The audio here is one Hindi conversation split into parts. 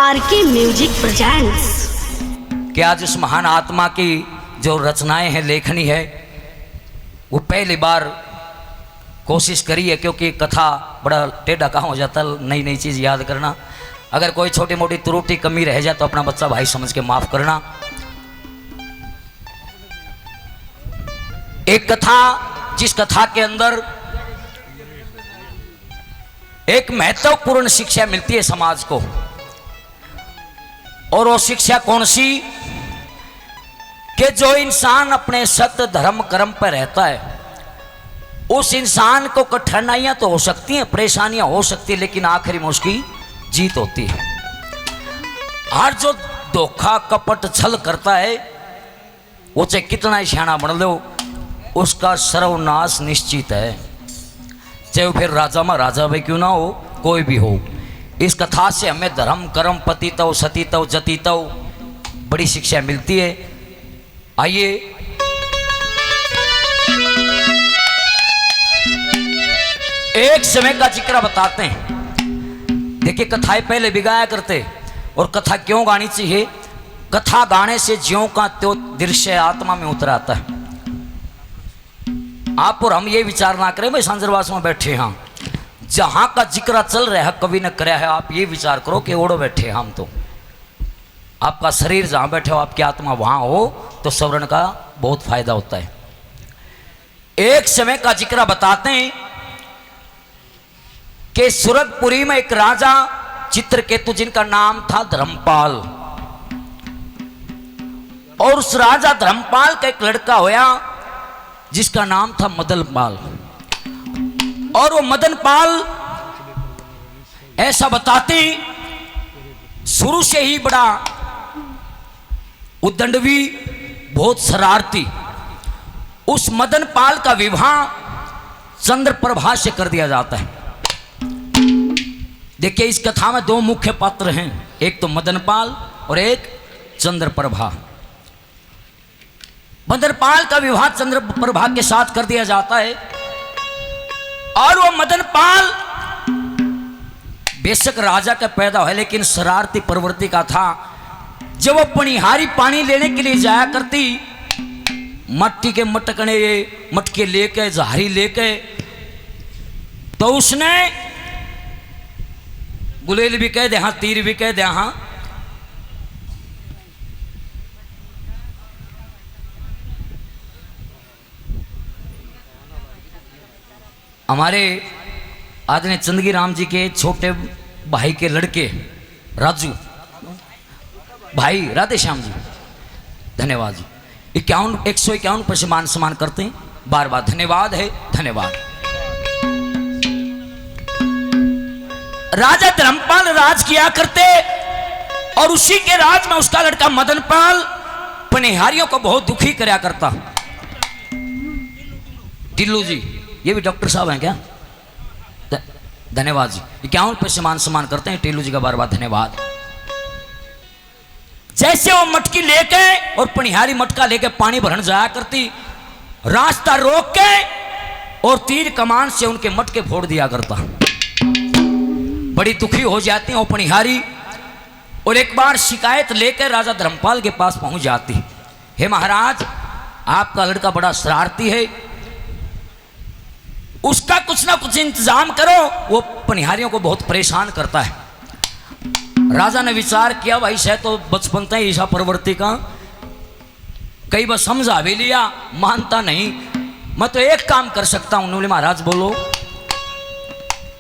RK music presents. कि आज उस महान आत्मा की जो रचनाएं हैं, लेखनी है, वो पहली बार कोशिश करी है, क्योंकि कथा बड़ा टेढ़ा कहाँ हो जाता है, नई नई चीज़ याद करना। अगर कोई छोटी मोटी त्रुटि कमी रह जाए तो अपना बच्चा भाई समझ के माफ़ करना। एक कथा, जिस कथा के अंदर एक महत्वपूर्ण शिक्षा मिलती है समाज को, और वो शिक्षा कौन सी? कि जो इंसान अपने सत्य धर्म कर्म पर रहता है, उस इंसान को कठिनाइयां तो हो सकती हैं, परेशानियां हो सकती है, लेकिन आखिरी में उसकी जीत होती है। और जो धोखा कपट छल करता है, वो चाहे कितना ही सियाना बन लो, उसका सर्वनाश निश्चित है, चाहे वो फिर राजा में राजा भी क्यों ना हो, कोई भी हो। इस कथा से हमें धर्म कर्म पतितव सतीतव जतीतव बड़ी शिक्षा मिलती है। आइए एक समय का जिक्र बताते हैं। देखिए, कथाएं पहले भी गाया करते, और कथा क्यों गानी चाहिए? कथा गाने से ज्यों का त्यों दृश्य आत्मा में उतर आता है। आप और हम ये विचार ना करें भाई सांजरवास में बैठे हैं, जहां का जिक्र चल रहा है कवि ने कराया है, आप ये विचार करो कि ओढ़ो बैठे हम, तो आपका शरीर जहां बैठे हो, आपकी आत्मा वहां हो, तो सवरण का बहुत फायदा होता है। एक समय का जिक्र बताते हैं कि सुरगपुरी में एक राजा चित्रकेतु, जिनका नाम था धर्मपाल, और उस राजा धर्मपाल का एक लड़का होया जिसका नाम था मदनपाल। और वो मदनपाल ऐसा बताते शुरू से ही बड़ा उद्दंडवी, बहुत शरारती। उस मदनपाल का विवाह चंद्रप्रभा से कर दिया जाता है। देखिए, इस कथा में दो मुख्य पात्र हैं, एक तो मदनपाल और एक चंद्रप्रभा। मदनपाल का विवाह चंद्रप्रभा के साथ कर दिया जाता है, और वो मदनपाल बेशक राजा का पैदा है, लेकिन शरारती प्रवृत्ति का था। जब वो पनिहारी पानी लेने के लिए जाया करती, मट्टी के मटकने मटके लेके, झारी लेके, तो उसने गुलेल भी कह दे हाँ, तीर भी कह दे हाँ, हमारे आदरणीय चंदगी राम जी के छोटे भाई के लड़के राजू भाई, राधे श्याम जी, धन्यवाद जी। 151 पर से मान सम्मान करते हैं, बार बार धन्यवाद है, धन्यवाद। राजा धर्मपाल राज किया करते, और उसी के राज में उसका लड़का मदनपाल पनिहारियों को बहुत दुखी कराया करता। टिल्लू जी, ये भी डॉक्टर साहब हैं क्या? धन्यवाद जी। 51 पे सम्मान सम्मान करते हैं, टिल्लू जी का बार बार धन्यवाद। जैसे वो मटकी लेके और पनिहारी मटका लेके पानी भरन जाया करती, रास्ता रोक के और तीर कमान से उनके मटके फोड़ दिया करता। बड़ी दुखी हो जाती हैं वो पनिहारी, और एक बार शिकायत लेकर राजा धर्मपाल के पास पहुंच जाती। हे महाराज, आपका लड़का बड़ा शरारती है, उसका कुछ ना कुछ इंतजाम करो, वो पनिहारियों को बहुत परेशान करता है। राजा ने विचार किया, भाई शायद तो बचपन से ईशा प्रवृत्ति का, कई बार समझा भी लिया, मानता नहीं। मैं तो एक काम कर सकता हूं। उन्होंने महाराज बोलो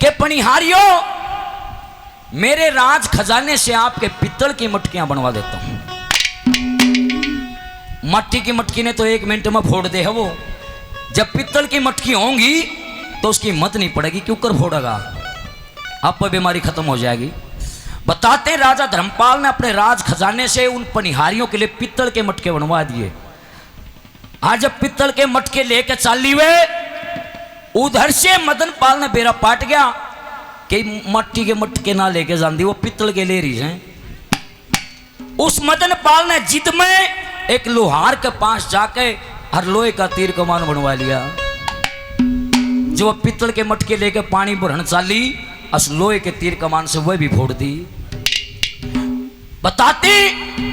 कि पनिहारियों, मेरे राज खजाने से आपके पित्तल की मटकियां बनवा देता हूं। मट्टी की मटकी ने तो 1 मिनट में फोड़ दे है वो, जब पित्तल की मटकी होंगी तो उसकी हिम्मत नहीं पड़ेगी, क्यों कर फोड़ेगा, आप पर बीमारी खत्म हो जाएगी। बताते राजा धर्मपाल ने अपने राज खजाने से उन पनिहारियों के लिए पित्तल के मटके बनवा दिए। आज जब पित्तल के मटके लेकर चाली हुए, उधर से मदनपाल ने बेरा पाट गया कि मट्टी के मटके ना लेके जाती, वो पित्तल के ले रही हैं। उस मदनपाल ने जिद में एक लोहार के पास जाके हर लोहे का तीर कमान बनवा लिया। जो पित्तल के मटके लेके पानी भरन चाली, अस लोहे के तीर कमान से वह भी फोड़ दी। बताते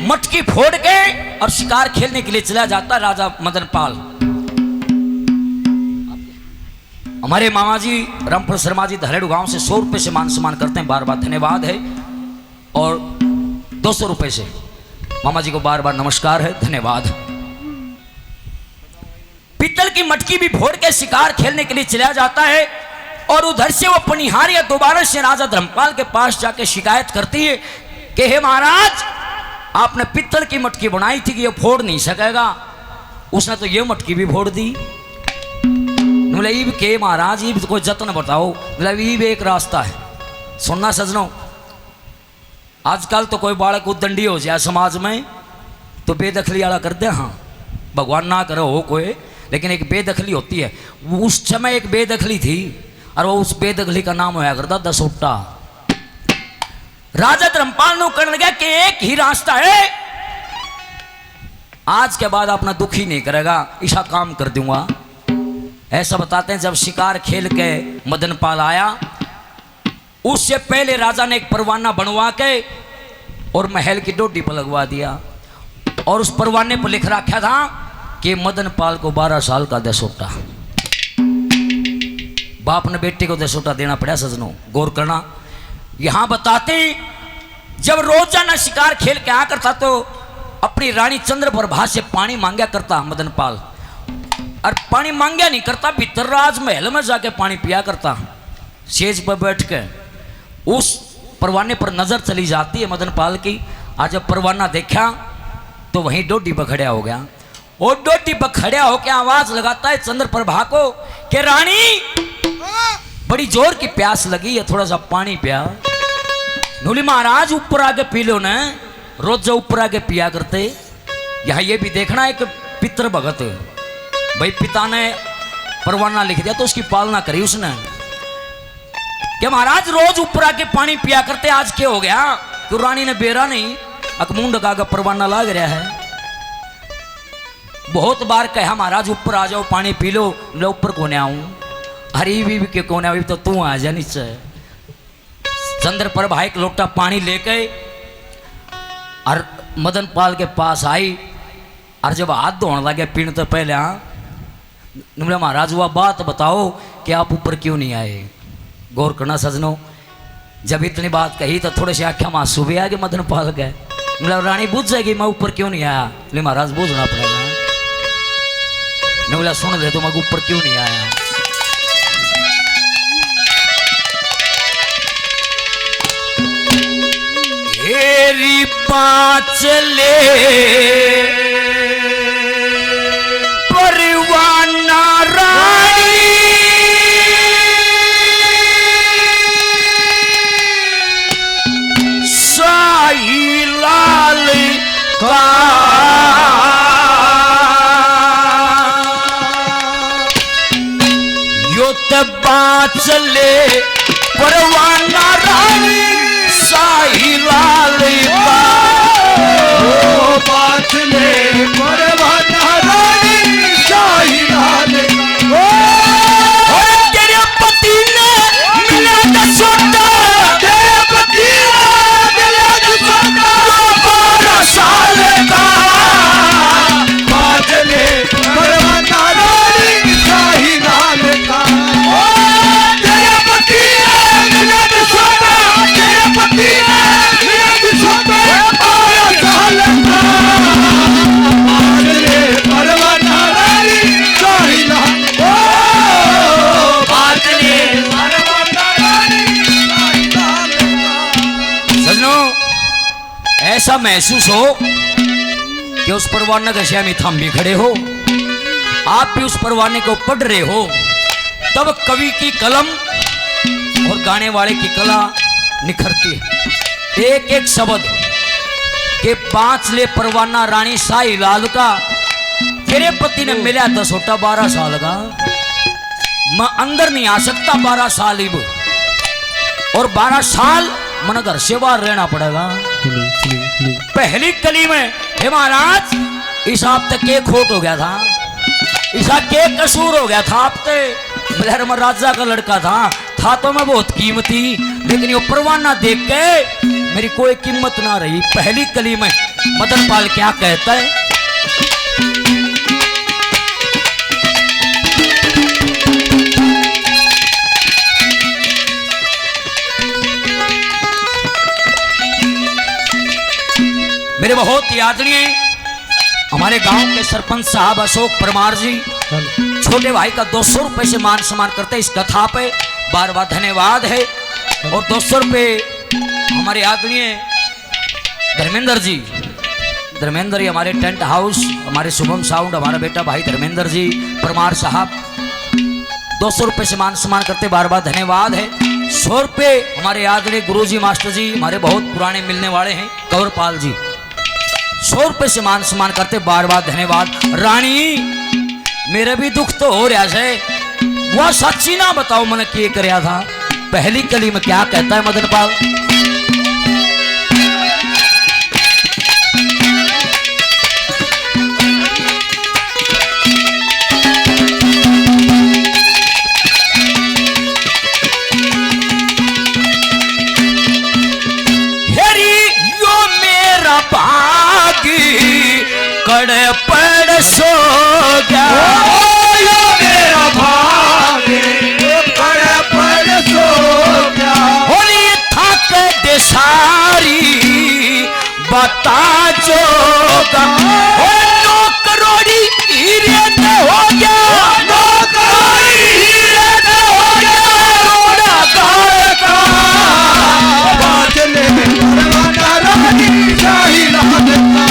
मटकी फोड़ के और शिकार खेलने के लिए चला जाता राजा मदनपाल। हमारे मामा जी रामपुर शर्मा जी धरेड़ू गांव से 100 रुपए से मान सम्मान करते हैं, बार बार धन्यवाद है। और 200 रुपए से मामा जी को बार बार नमस्कार है, धन्यवाद। पीतल की मटकी भी फोड़ के शिकार खेलने के लिए चला जाता है और उधर से वो पनिहारिया दोबारा से राजा धर्मपाल के पास जाके शिकायत करती है कि हे महाराज, आपने पित्तल की मटकी बनाई थी कि ये फोड़ नहीं सकेगा, उसने तो ये मटकी भी फोड़ दी। ईब के महाराज ईब कोई जतन बताओ, ईब एक रास्ता है। सुनना सजनों, आजकल तो कोई बालक उद्दंडी हो जाए समाज में तो बेदखली वाला कर दे। हाँ, भगवान ना करो हो कोई, लेकिन एक बेदखली होती है। उस समय एक बेदखली थी और वो उस बेदखली का नाम होया करता दसोटा। राजा धर्मपाल ने कहने लगा कि एक ही रास्ता है, आज के बाद अपना दुखी नहीं करेगा, ऐसा काम कर दूंगा। ऐसा बताते हैं जब शिकार खेल के मदनपाल आया, उससे पहले राजा ने एक परवाना बनवा के और महल की डोडी पर लगवा दिया और उस परवाने पर लिख रखा था कि मदनपाल को 12 साल का दसोटा। बाप ने बेटे को दसोटा देना पड़ा। सजनों गौर करना, यहां बताते जब रोजाना शिकार खेल के आ करता तो अपनी रानी चंद्रप्रभा से पानी मांगा करता मदनपाल, और पानी मांगा नहीं करता, भीतर राजमहल में जाके पानी पिया करता। सेज पर बैठ के उस परवाने पर नजर चली जाती है मदनपाल की। आज जब परवाना देखा तो वहीं डोडी पर खड़ा हो गया और डोडी पर खड़ा होकर आवाज लगाता है चंद्रप्रभा को कि रानी, बड़ी जोर की प्यास लगी है, थोड़ा सा पानी पिया। नूली महाराज ऊपर आके पी लो ना, रोज जो ऊपर आके पिया करते। यहां ये भी देखना है कि पितर भगत भाई, पिता ने परवाना लिख दिया तो उसकी पालना करी उसने कि महाराज रोज ऊपर आके पानी पिया करते, आज क्या हो गया? क्यों रानी ने बेरा नहीं, अकमुंड का परवाना लाग रहा है। बहुत बार कहा महाराज ऊपर आ जाओ, पानी पी लो। मैं ऊपर कोने आऊं, हरी भी के कोने आऊं, तो तू आ जा नीचे। चंद्रप्रभा एक लोटा पानी लेके और मदनपाल के पास आई और जब हाथ धोने लगे पीने तो पहले, बोले महाराज वह बात बताओ कि आप ऊपर क्यों नहीं आए। गौर करना सजनों, जब इतनी बात कही तो थोड़े से आख्या मासूम भी आ गए मदनपाल के। बोला रानी बुझ जाएगी मैं ऊपर क्यों नहीं आया। बोले महाराज बूझना पड़ेगा। बोला सुन ले तो मैं ऊपर क्यों नहीं आया। हेरी पाँच ले परवाना रानी, शाही लाल का यो बाँच ले परवाना रानी, शाही लाल का बाँच ले परवाना रानी, शाही लाल का। और तेरे पति ने मिला दसोटा, तेरे पति ने मिला दसोटा, 12 साल का बाँच ले परवाना रानी, शाही लाल का। तेरे पति ने मिला दसोटा, तेरे पति ने मिला दसोटा, 12 साल का बाँच ले परवाना रानी, शाही लाल का। बाँच ले परवाना रानी, शाही लाल का। सजनों, ऐसा महसूस हो कि उस परवाना के श्याम में थम भी खड़े हो, आप भी उस परवाने को पढ़ रहे हो, तब कवि की कलम और गाने वाले की कला निखरती है। एक एक शब्द के 5 ले परवाना रानी, शाही लाल का। तेरे पति ने मिला दसोटा, 12 साल का। मैं अंदर नहीं आ सकता 12 साल ही, और 12 साल मन घर से बाहर रहना पड़ेगा। पहली कली में हे महाराज, इस आप तक के खोट हो गया था, इसका के कसूर हो गया था। आप तो मैं राजा का लड़का था तो मैं बहुत कीमती, लेकिन ये परवाना देख के मेरी कोई कीमत ना रही। पहली कली में मदन पाल क्या कहता है, मेरे बहुत आदरणीय हमारे गांव के सरपंच साहब अशोक परमार जी छोटे भाई का 200 रुपए से मान सम्मान करते इस कथा पे बार बार धन्यवाद है। और 200 रुपए हमारे आदरणीय धर्मेंद्र जी हमारे टेंट हाउस, हमारे शुभम साउंड, हमारा बेटा भाई धर्मेंद्र जी परमार साहब 200 रुपए से मान सम्मान करते बार बार धन्यवाद है। 100 रुपए हमारे आदरणीय गुरुजी मास्टर जी हमारे बहुत पुराने मिलने वाले हैं कंवरपाल जी 100 रुपए से मान सम्मान करते बार बार धन्यवाद। रानी मेरा भी दुख तो हो रहा है, वह सच्ची ना बताओ मैंने क्या कराया था। पहली कली में क्या कहता है मदन पाल, कड़े पड़ सो गया मेरा भाग कड़े पड़ सो गया और ये थक दे सारी बता जोगा नो करोड़ी हीरे न हो गया नो करोड़ी हीरे न हो गया रोड़ा गाड़ का बादले परवाना रानी शाही रात का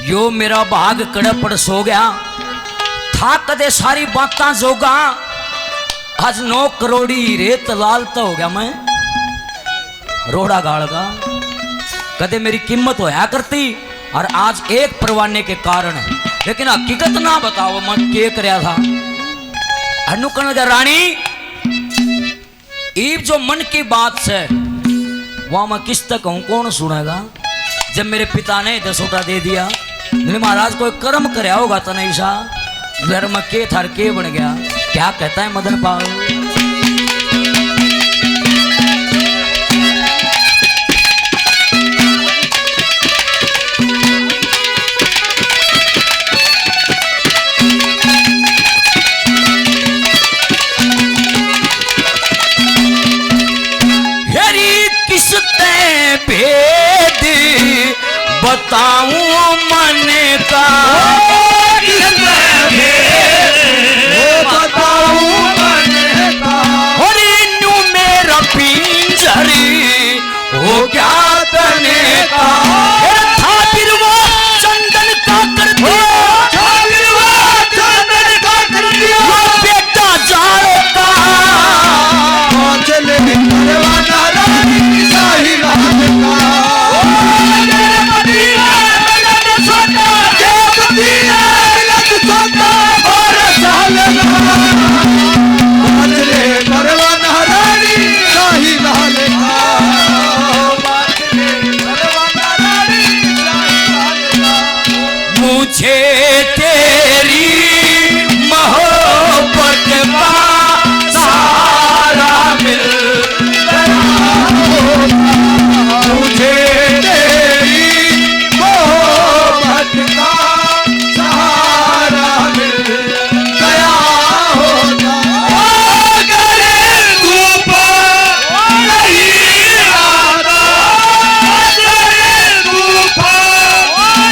यो मेरा भाग कड़े पड़ सो गया था कदे सारी बातां जोगा आज 9 करोड़ी रेत लाल तो हो गया मैं रोड़ा गाड़ का कदे मेरी कीमत होया करती और आज एक परवाने के कारण लेकिन हकीकत ना बताओ मैं क्या कराया था। अनुकरण रानी ईब जो मन की बात से वहां मैं किस तक हूं कौन सुनेगा। जब मेरे पिता ने 10 उठा दे दिया महाराज कोई कर्म कराया होगा तो नहीं सा घर में के थार के बन गया। क्या कहता है मदन पाल, बताऊं मन का बताऊं मन का और इन्नू मेरा पिंजरी हो गया तने का था फिर वो चंदन का कर दिया बेटा जाए का चले परवाना रानी शाही रात का मुझे तेरी मोहब्बत का सहारा मिल मुझे तेरी मोहब्बत का सहारा मिल गया होता अगर तू नहीं आता अगर तू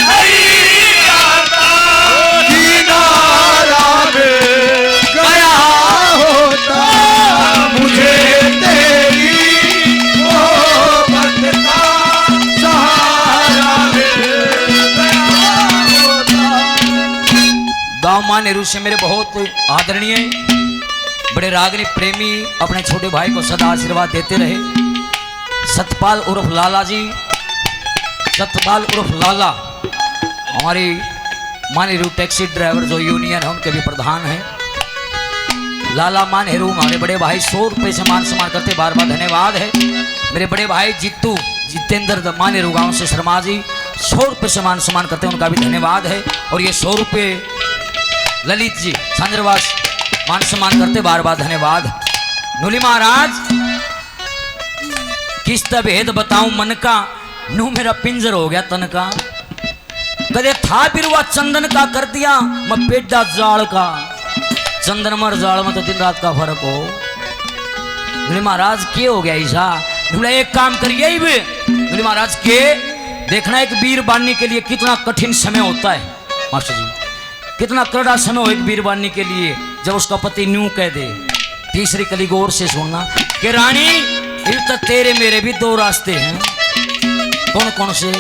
नहीं आता गांव मानेरू से मेरे बहुत आदरणीय बड़े रागनी प्रेमी अपने छोटे भाई को सदा आशीर्वाद देते रहे। सतपाल उर्फ लाला जी, सतपाल उर्फ लाला हमारी मानेरू टैक्सी ड्राइवर जो यूनियन है उनके भी प्रधान हैं। लाला मानेरू हमारे बड़े भाई 100 रुपये से मान सम्मान करते, बार बार धन्यवाद है। मेरे बड़े भाई जित्तू जितेंद्र मानेरू गांव से शर्मा जी 100 रुपये से मान सम्मान करते हैं, उनका भी धन्यवाद है। और ये 100 रुपये ललित जी सांद्रवास मान सम्मान करते, बार बार धन्यवाद। नूली महाराज किस भेद बताऊं मन का, नू मेरा पिंजर हो गया तन का। कदे था बिरवा चंदन का कर दिया मैं पेड़ा जाल का। चंदन मर जाल में तो दिन रात का फर्क हो। नूली महाराज के हो गया ईसा, नूले एक काम करिए नूली महाराज के देखना एक वीर बानी के लिए कितना कठिन समय होता है मास्टर जी, कितना कड़ा समय हो एक वीर बानी के लिए जब उसका पति न्यू कह दे। तीसरी कली गौर से सुनना कि रानी फिर तो तेरे मेरे भी दो रास्ते हैं। कौन कौन से?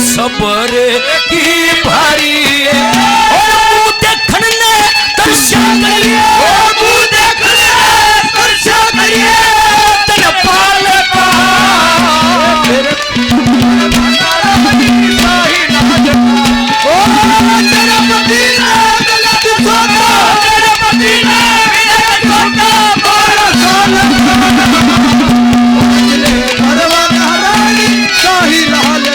सबर की भारी है और मुँह देखने ने दर्शा करिए, मुँह देखने दर्शा करिए तन पाल का तेरे मदीना गलत सोना, तेरे मदीना गलत सोना मारा सोना ले परवाना रानी शाही लाल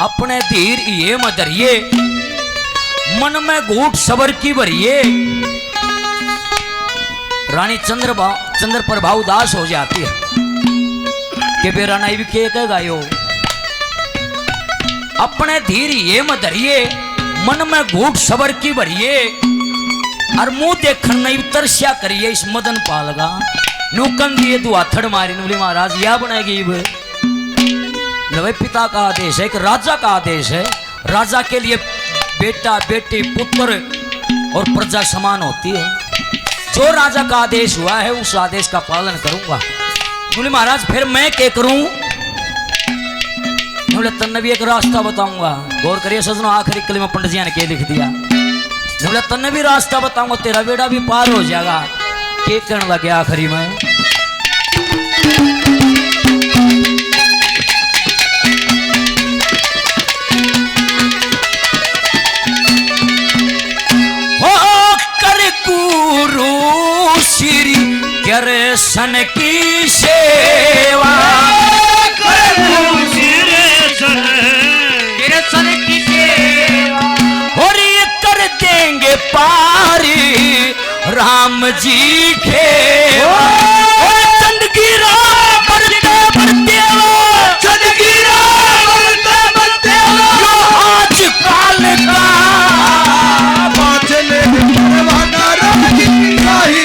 अपने धीर ये मदरिए मन में घूट सबर की भरिए। रानी चंद्र प्रभा उदास हो जाती है कि बेरा नहीं भी के गायो। अपने धीर ये मदरिए मन में घूट सबर की भरिए और मुंह देखन नहीं तरस्या करिए इस मदन पालगा। नूकन दिए दुआथड़ मारी नूली महाराज या बनाएगी भाई पिता का आदेश है, एक राजा का आदेश है। राजा के लिए बेटा बेटी पुत्र और प्रजा समान होती है। जो राजा का आदेश हुआ है उस आदेश का पालन करूंगा। बोले महाराज फिर मैं क्या करूं? बोले तन्ने भी एक रास्ता बताऊंगा। गौर करिए सजनो, आखिरी कली में पंडित जी ने क्या लिख दिया। बोले तन्ने भी रास्ता बताऊंगा, तेरा बेड़ा भी पार हो जाएगा। क्या करने लगे आखिरी में? सन की सेवा सन की सेवा और ये कर देंगे पारी राम जी खेवा। और चंदगिरा बढ़ते बढ़ते चंदगिरा बढ़ते बढ़ते आज काल का बाचले परवाना रानी शाही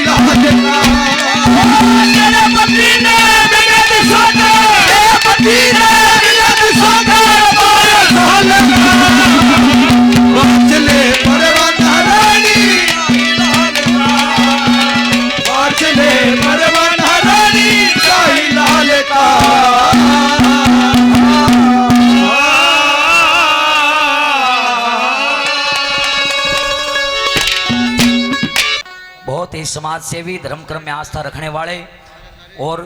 लाल का। बहुत ही समाज सेवी, धर्म कर्म में आस्था रखने वाले और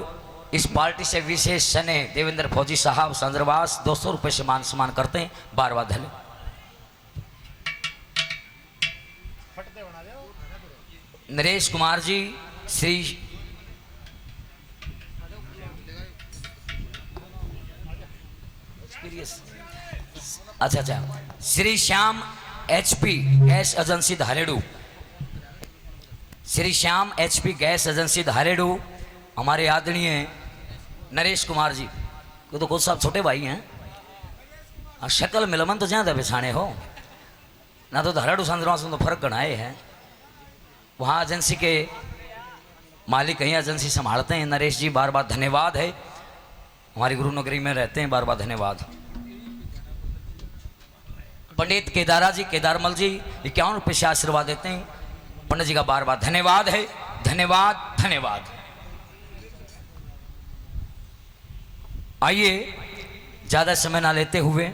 इस पार्टी से विशेष सने देवेंद्र फौजी साहब संद्रवास 200 रुपये से मान सम्मान करते हैं। बार बार धन्यवाद। नरेश कुमार जी श्री अच्छा Shri Shyam HP gas agency Dharedu, Shri Shyam HP gas agency Dharedu हमारे आदरणीय नरेश कुमार जी को तो खुद साहब छोटे भाई हैं। शक्ल मिलमन तो ज्यादा बिछाने हो ना, तो धारेडू संद्रवास में तो फर्क गणाए है। वहाँ एजेंसी के मालिक कहीं एजेंसी संभालते हैं। नरेश जी बार बार धन्यवाद है, हमारी गुरु नगरी में रहते हैं, बार बार धन्यवाद। पंडित केदारा जी केदारमल जी 51 रुपये से आशीर्वाद देते हैं। पंडित जी का बार बार धन्यवाद है, धन्यवाद धन्यवाद। आइए ज़्यादा समय ना लेते हुए